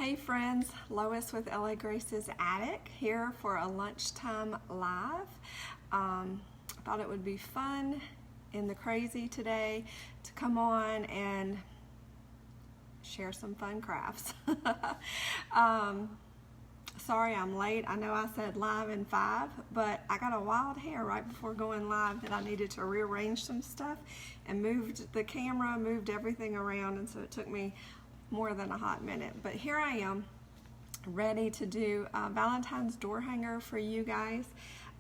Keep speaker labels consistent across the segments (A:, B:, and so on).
A: Hey friends, Lois with LA Grace's Attic here for a lunchtime live. I thought it would be fun in the crazy today to come on and share some fun crafts. Sorry I'm late. I know I said live in 5, but I got a wild hair right before going live that I needed to rearrange some stuff and moved the camera, moved everything around, and so it took me more than a hot minute. But here I am, ready to do a Valentine's door hanger for you guys.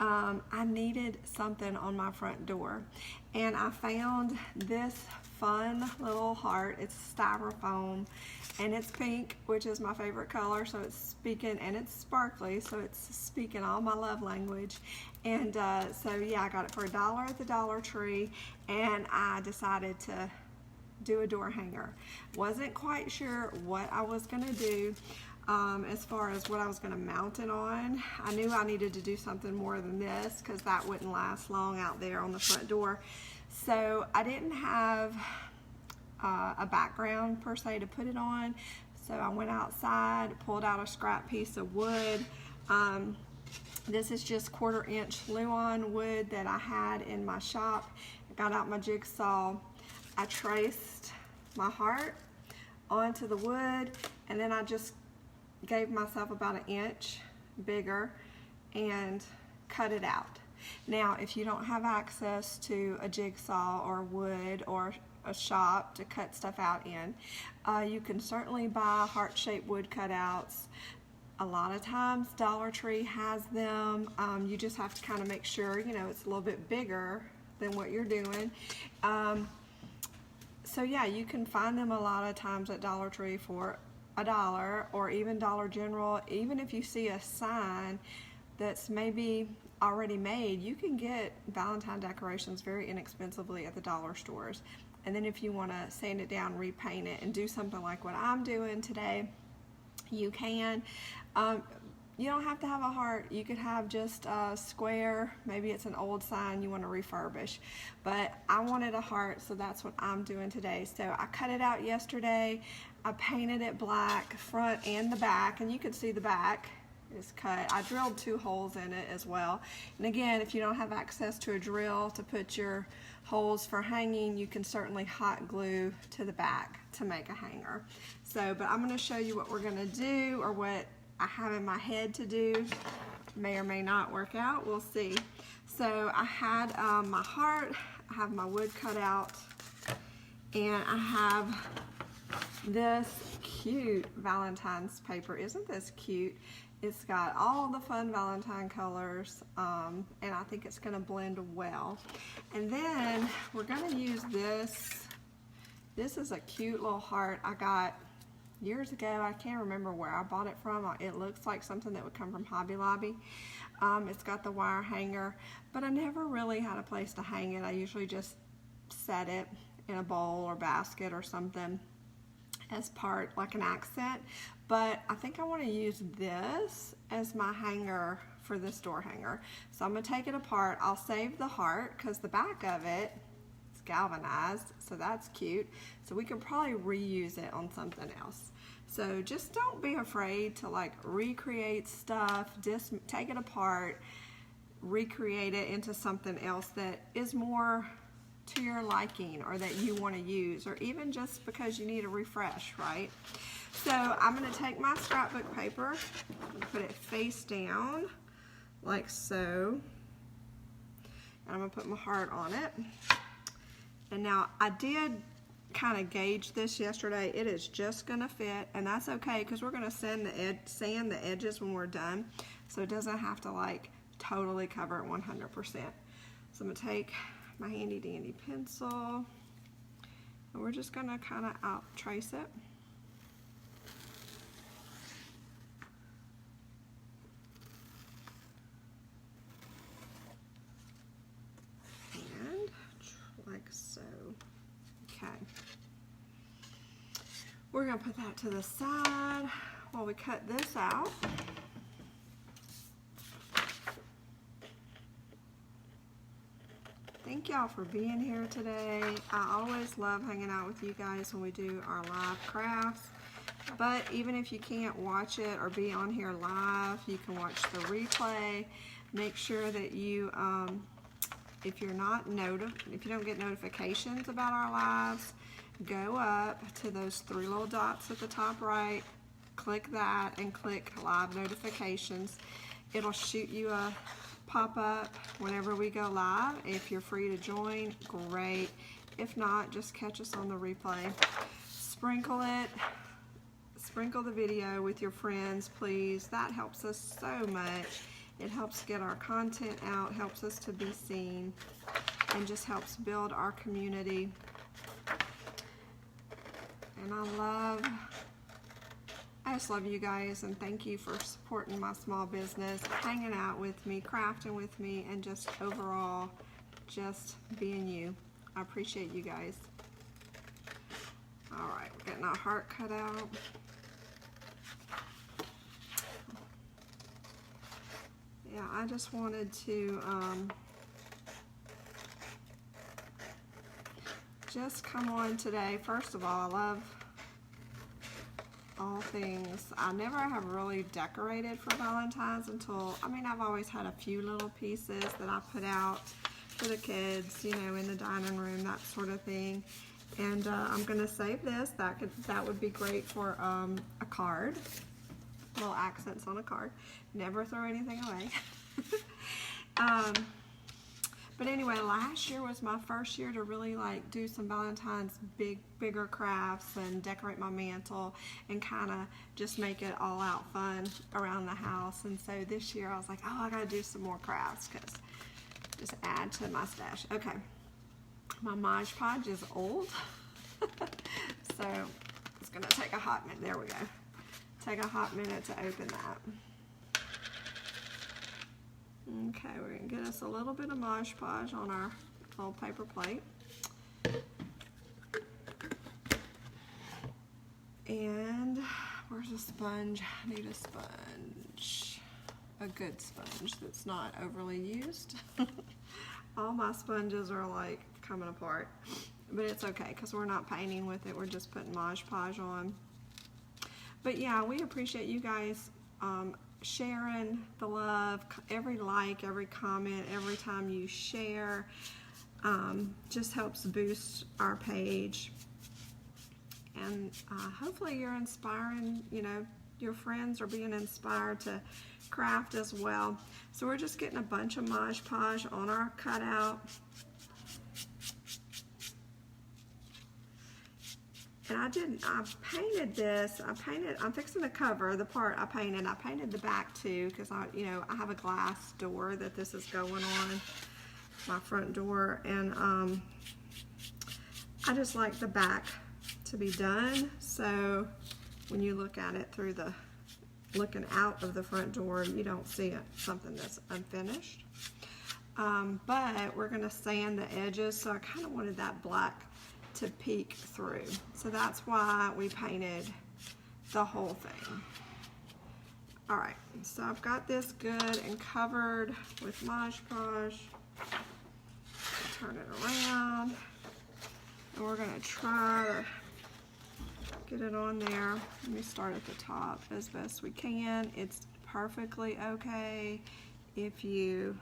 A: I needed something on my front door, and I found this fun little heart. It's styrofoam, and it's pink, which is my favorite color, so it's speaking, and it's sparkly, so it's speaking all my love language. And so yeah, I got it for $1 at the Dollar Tree, and I decided to do a door hanger. Wasn't quite sure what I was gonna do as far as what I was gonna mount it on. I knew I needed to do something more than this because that wouldn't last long out there on the front door. So I didn't have a background per se to put it on. So I went outside, pulled out a scrap piece of wood. This is just 1/4-inch Luan wood that I had in my shop. I got out my jigsaw. I traced my heart onto the wood, and then I just gave myself about 1 inch bigger and cut it out. Now, if you don't have access to a jigsaw or wood or a shop to cut stuff out in, you can certainly buy heart-shaped wood cutouts. A lot of times Dollar Tree has them. You just have to kind of make sure, you know, it's a little bit bigger than what you're doing. So yeah, you can find them a lot of times at Dollar Tree for $1 or even Dollar General. Even if you see a sign that's maybe already made, you can get Valentine decorations very inexpensively at the dollar stores. And then if you want to sand it down, repaint it, and do something like what I'm doing today, you can. You don't have to have a heart. You could have just a square. Maybe it's an old sign you want to refurbish. But I wanted a heart, so that's what I'm doing today. So I cut it out yesterday. I painted it black, front and the back, and you can see the back is cut. I drilled 2 holes in it as well. And again, if you don't have access to a drill to put your holes for hanging, you can certainly hot glue to the back to make a hanger. So, but I'm going to show you what we're going to do, or what I have in my head to do. May or may not work out, we'll see. So I had my heart, I have my wood cut out, and I have this cute Valentine's paper. Isn't this cute? It's got all the fun Valentine colors, and I think it's gonna blend well. And then we're gonna use this. This is a cute little heart I got years ago. I can't remember where I bought it from. It looks like something that would come from Hobby Lobby. It's got the wire hanger, but I never really had a place to hang it. I usually just set it in a bowl or basket or something as part, like an accent. But I think I want to use this as my hanger for this door hanger. So I'm going to take it apart. I'll save the heart because the back of it is galvanized, so that's cute. So we can probably reuse it on something else. So just don't be afraid to like recreate stuff. Just take it apart, recreate it into something else that is more to your liking or that you want to use, or even just because you need a refresh, right? So I'm going to take my scrapbook paper and put it face down like so, and I'm going to put my heart on it. And now I did kind of gauge this yesterday. It is just going to fit, and that's okay because we're going to sand the edges when we're done, so it doesn't have to like totally cover it 100%. So I'm going to take my handy dandy pencil, and we're just going to kind of out trace it. And like so. Okay. We're going to put that to the side while we cut this out. Thank y'all for being here today. I always love hanging out with you guys when we do our live crafts. But even if you can't watch it or be on here live, you can watch the replay. Make sure that you, if you don't get notifications about our lives, go up to those 3 little dots at the top right, click that and click live notifications. It'll shoot you a pop-up whenever we go live. If you're free to join, great. If not, just catch us on the replay. Sprinkle the video with your friends, please. That helps us so much. It helps get our content out, helps us to be seen, and just helps build our community. And I just love you guys, and thank you for supporting my small business, hanging out with me, crafting with me, and just overall, just being you. I appreciate you guys. All right, we're getting our heart cut out. Yeah, I just wanted to just come on today. First of all, I love all things. I never have really decorated for Valentine's until, I've always had a few little pieces that I put out for the kids, you know, in the dining room, that sort of thing. And I'm going to save this. That would be great for a card. Little accents on a card. Never throw anything away. But anyway, last year was my first year to really like do some Valentine's bigger crafts and decorate my mantle and kind of just make it all out fun around the house. And so this year I was like, oh, I gotta do some more crafts because just add to my stash. Okay, my Mod Podge is old, so it's gonna take a hot minute. There we go. Take a hot minute to open that. Okay, we're going to get us a little bit of Mod Podge on our little paper plate. And where's a sponge? I need a sponge. A good sponge that's not overly used. All my sponges are like coming apart. But it's okay because we're not painting with it. We're just putting Mod Podge on. But yeah, we appreciate you guys sharing the love, every like, every comment, every time you share, just helps boost our page. And hopefully you're inspiring, you know, your friends are being inspired to craft as well. So we're just getting a bunch of Mod Podge on our cutout. And I painted this, I'm fixing to cover the part I painted the back too, because I have a glass door that this is going on, my front door, and I just like the back to be done, so when you look at it through looking out of the front door, you don't see something that's unfinished. But we're gonna sand the edges, so I kind of wanted that black to peek through. So that's why we painted the whole thing. All right, so I've got this good and covered with Mod Podge. Turn it around, and we're gonna try to get it on there. Let me start at the top as best we can. It's perfectly okay if you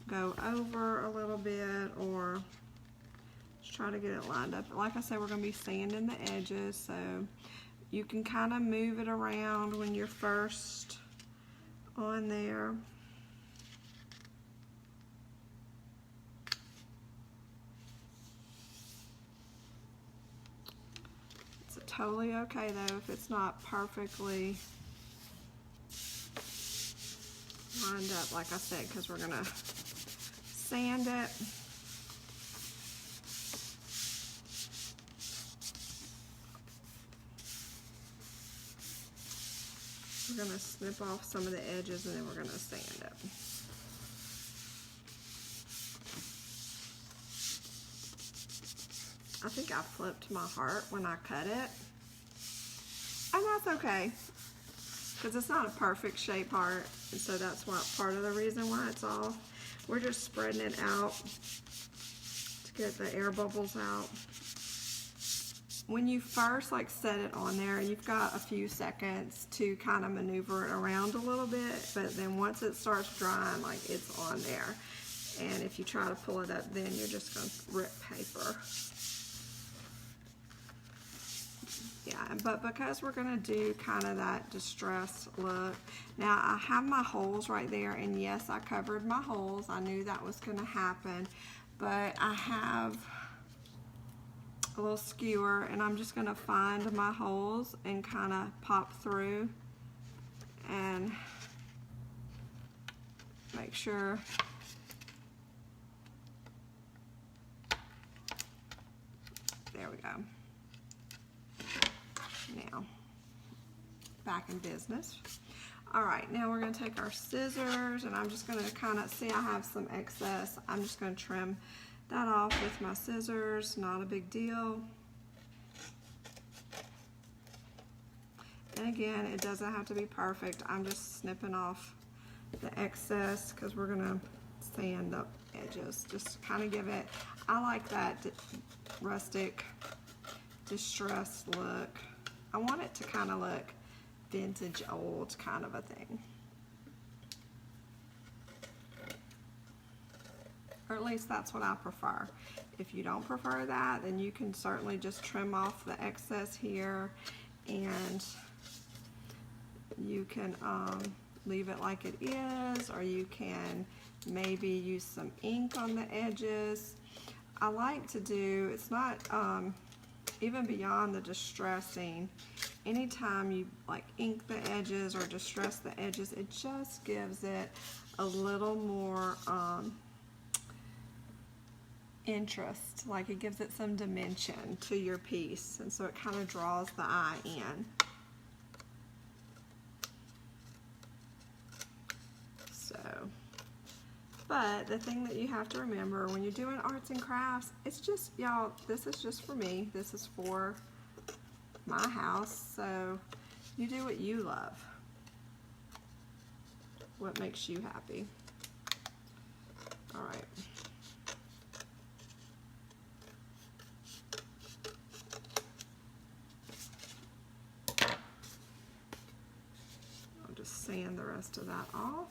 A: go over a little bit or try to get it lined up. Like I said, we're going to be sanding the edges, so you can kind of move it around when you're first on there. It's totally okay though if it's not perfectly lined up, like I said, because we're going to sand it. We're going to snip off some of the edges and then we're going to sand it. I think I flipped my heart when I cut it. And that's okay, because it's not a perfect shape heart, and so that's part of the reason why it's off. We're just spreading it out to get the air bubbles out. when you first like set it on there, you've got a few seconds to kind of maneuver it around a little bit, but then once it starts drying, like it's on there. And if you try to pull it up, then you're just going to rip paper. Yeah, but because we're going to do kind of that distressed look, now I have my holes right there, and yes, I covered my holes. I knew that was going to happen, but I have a little skewer, and I'm just going to find my holes and kind of pop through and make sure there we go. Now back in business. All right, now we're going to take our scissors, and I'm just going to kind of see I have some excess. I'm just going to trim that off with my scissors, not a big deal. And again, it doesn't have to be perfect. I'm just snipping off the excess because we're gonna sand the edges. Just kind of give it, I like that rustic distressed look. I want it to kind of look vintage old kind of a thing. Or at least that's what I prefer. If you don't prefer that, then you can certainly just trim off the excess here, and you can leave it like it is, or you can maybe use some ink on the edges. I like to do, it's not even beyond the distressing, anytime you like ink the edges or distress the edges, it just gives it a little more interest, like it gives it some dimension to your piece, and so it kind of draws the eye in. So, but the thing that you have to remember when you're doing arts and crafts, it's just, y'all, this is just for me, this is for my house, so you do what you love, what makes you happy. All right. Sand the rest of that off.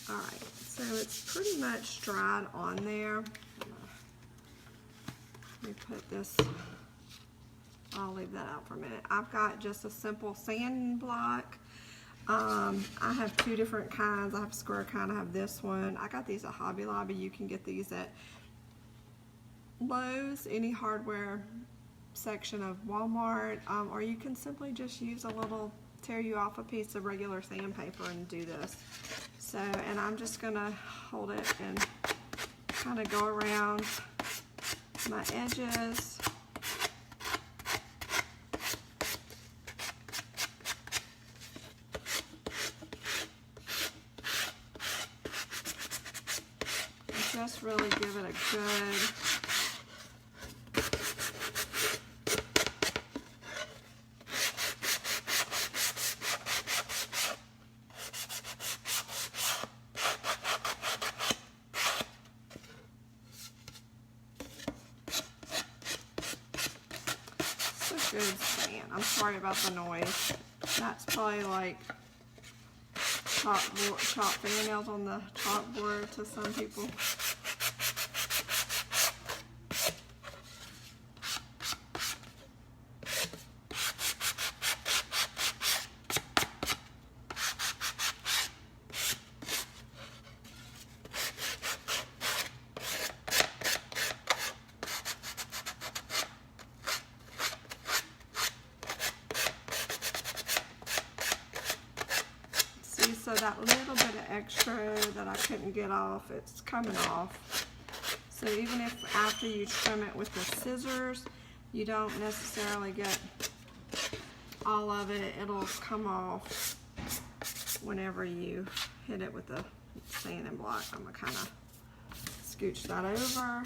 A: All right, so it's pretty much dried on there. Let me put this, I'll leave that out for a minute. I've got just a simple sanding block. I have two different kinds. I have a square kind, I have this one. I got these at Hobby Lobby. You can get these at Lowe's, any hardware section of Walmart, or you can simply just use a little, tear you off a piece of regular sandpaper and do this. So, and I'm just gonna hold it and kind of go around my edges. And just really give it a good good sand. I'm sorry about the noise. That's probably like chopped fingernails on the chalkboard to some people. So that little bit of extra that I couldn't get off, it's coming off. So even if after you trim it with the scissors, you don't necessarily get all of it, it'll come off whenever you hit it with the sanding block. I'm gonna kind of scooch that over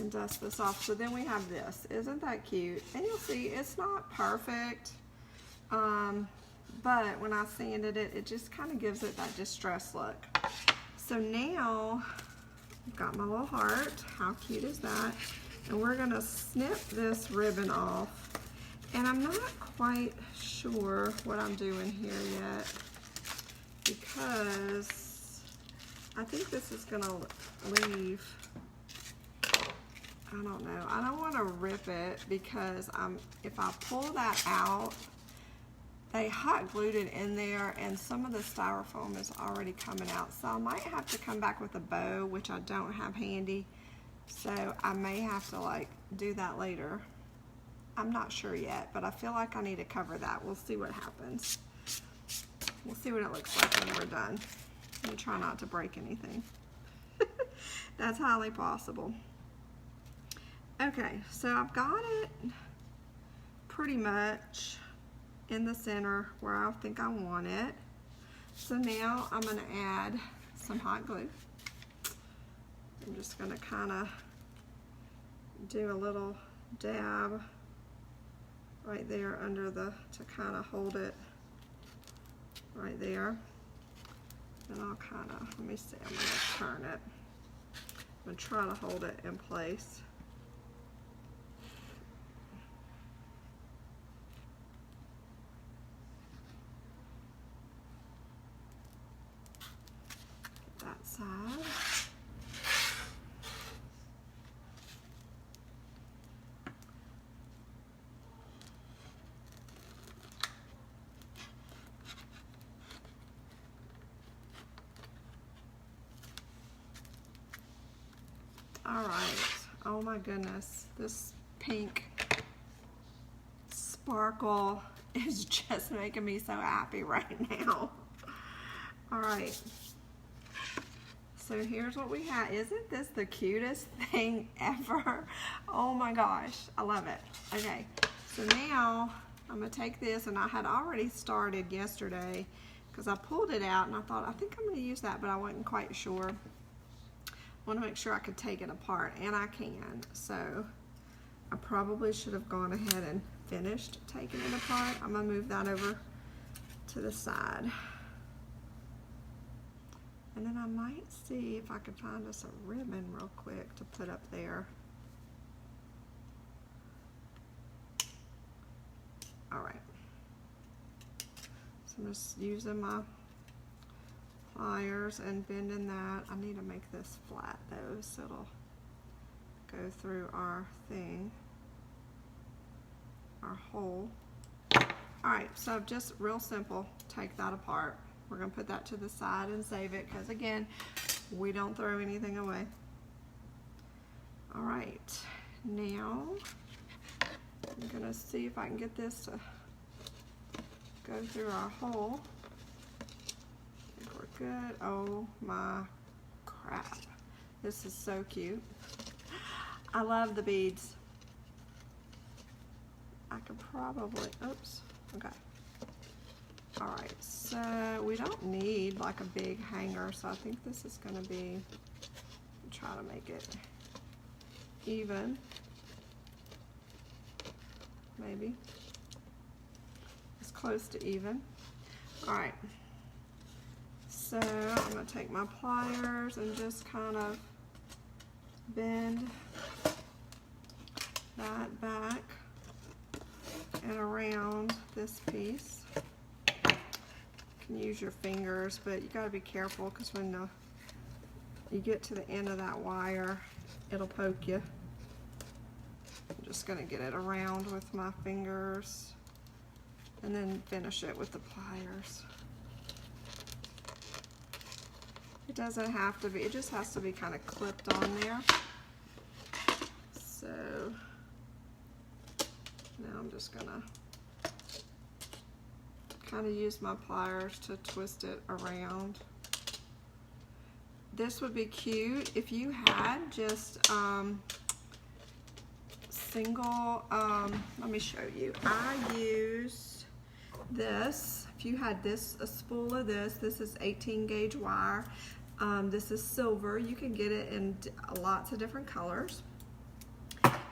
A: and dust this off. So then we have this. Isn't that cute? And you'll see it's not perfect. But when I sanded it, it just kind of gives it that distressed look. So now, I've got my little heart. How cute is that? And we're gonna snip this ribbon off. And I'm not quite sure what I'm doing here yet, because I think this is gonna leave, I don't know. I don't wanna rip it, because if I pull that out, they hot glued it in there and some of the styrofoam is already coming out. So I might have to come back with a bow, which I don't have handy. So I may have to like do that later. I'm not sure yet, but I feel like I need to cover that. We'll see what happens. We'll see what it looks like when we're done. Let me try not to break anything. That's highly possible. Okay, so I've got it pretty much in the center where I think I want it. So now I'm gonna add some hot glue. I'm just gonna kinda do a little dab right there under the, to kinda hold it right there. And I'll kinda, let me see, I'm gonna turn it. I'm gonna try to hold it in place. That side. All right, oh my goodness, this pink sparkle is just making me so happy right now. All right, so here's what we have. Isn't this the cutest thing ever? Oh my gosh, I love it. Okay, so now I'm gonna take this, and I had already started yesterday because I pulled it out and I thought, I think I'm gonna use that, but I wasn't quite sure. I want to make sure I could take it apart, and I can. So I probably should have gone ahead and finished taking it apart. I'm gonna move that over to the side. And then I might see if I could find us a ribbon real quick to put up there. All right. So I'm just using my pliers and bending that. I need to make this flat though, so it'll go through our thing, our hole. All right, so just real simple, take that apart. We're gonna put that to the side and save it, because again, we don't throw anything away. All right, now I'm gonna see if I can get this to go through our hole. Good. Oh my crap. This is so cute. I love the beads. I could probably, oops, okay. All right, so we don't need like a big hanger, so I think this is gonna be, try to make it even, maybe. As close to even. All right. So I'm gonna take my pliers and just kind of bend that back and around this piece. You can use your fingers, but you gotta be careful, because when you get to the end of that wire, it'll poke you. I'm just gonna get it around with my fingers and then finish it with the pliers. It doesn't have to be, it just has to be kind of clipped on there. So now I'm just gonna kind of use my pliers to twist it around. This would be cute if you had just single, let me show you. I use this. If you had this, a spool of this is 18 gauge wire. This is silver. You can get it in lots of different colors.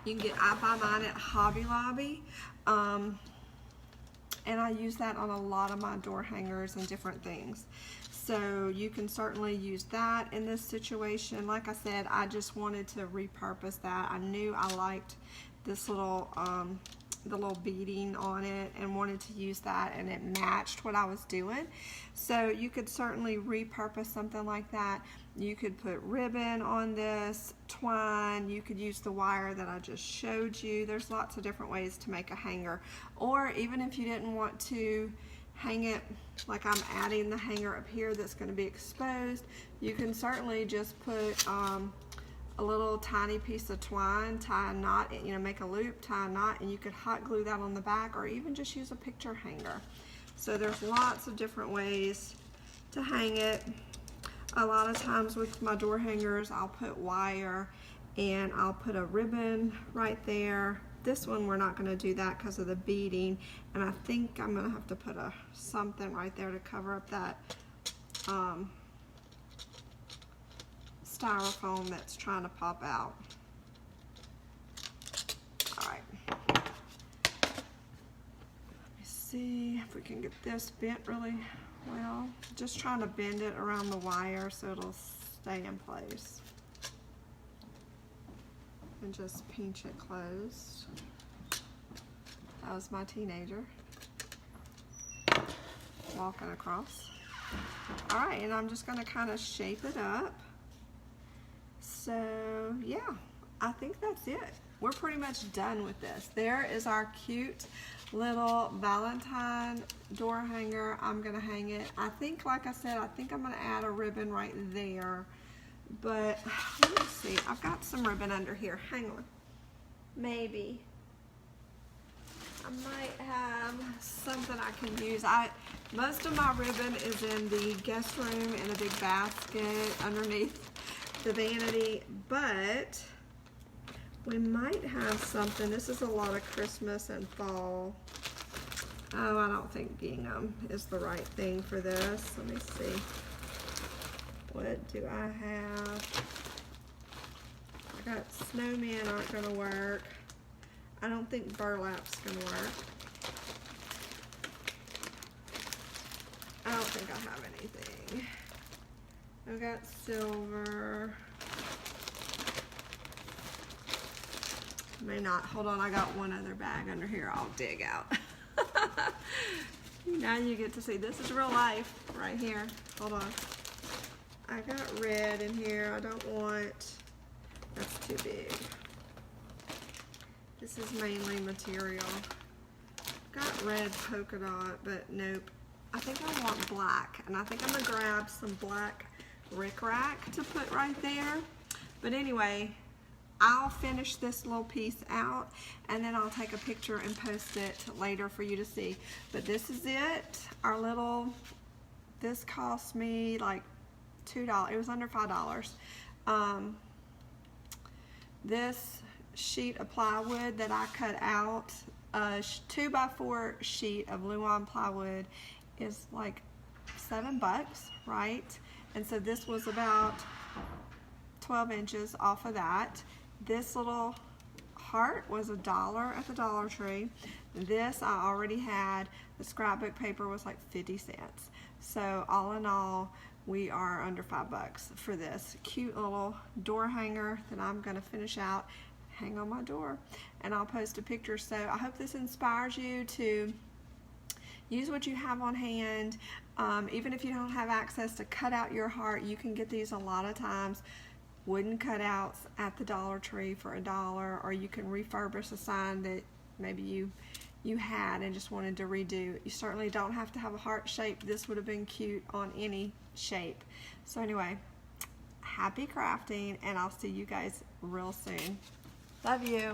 A: You can get, I buy mine at Hobby Lobby. And I use that on a lot of my door hangers and different things. So you can certainly use that in this situation. Like I said, I just wanted to repurpose that. I knew I liked this little the little beading on it and wanted to use that, and it matched what I was doing. So you could certainly repurpose something like that. You could put ribbon on this, twine, you could use the wire that I just showed you. There's lots of different ways to make a hanger. Or even if you didn't want to hang it, like I'm adding the hanger up here that's going to be exposed, you can certainly just put a little tiny piece of twine, tie a knot, you know, make a loop, tie a knot, and you could hot glue that on the back, or even just use a picture hanger. So there's lots of different ways to hang it. A lot of times with my door hangers, I'll put wire and I'll put a ribbon right there. This one we're not going to do that because of the beading, and I think I'm going to have to put something right there to cover up that styrofoam that's trying to pop out. Alright. Let me see if we can get this bent really well. Just trying to bend it around the wire so it'll stay in place. And just pinch it closed. That was my teenager walking across. Alright, and I'm just going to kind of shape it up. So yeah, I think that's it. We're pretty much done with this. There is our cute little Valentine door hanger. I'm gonna hang it. I think, like I said, I think I'm gonna add a ribbon right there. But let me see, I've got some ribbon under here. Hang on. Maybe. I might have something I can use. Most of my ribbon is in the guest room in a big basket underneath the vanity, but we might have something. This is a lot of Christmas and fall. Oh, I don't think gingham is the right thing for this. Let me see. What do I have? I got snowmen aren't gonna work. I don't think burlap's gonna work. I don't think I have anything. I've got silver. May not. Hold on, I got one other bag under here I'll dig out. Now you get to see. This is real life right here. Hold on. I got red in here. I don't want, that's too big. This is mainly material. Got red polka dot, but nope. I think I want black, and I think I'm gonna grab some black rickrack to put right there. But anyway, I'll finish this little piece out, and then I'll take a picture and post it later for you to see. But this is it. Our little, this cost me like $2. It was under $5. This sheet of plywood that I cut out, a 2x4 sheet of Luan plywood, is like $7, right? And so this was about 12 inches off of that. This little heart was $1 at the Dollar Tree. This I already had. The scrapbook paper was like 50 cents. So all in all, we are under $5 for this cute little door hanger that I'm gonna finish out, hang on my door, and I'll post a picture. So I hope this inspires you to use what you have on hand. Even if you don't have access to cut out your heart, you can get these a lot of times, wooden cutouts at the Dollar Tree for $1, or you can refurbish a sign that maybe you had and just wanted to redo. You certainly don't have to have a heart shape. This would have been cute on any shape. So anyway, happy crafting, and I'll see you guys real soon. Love you.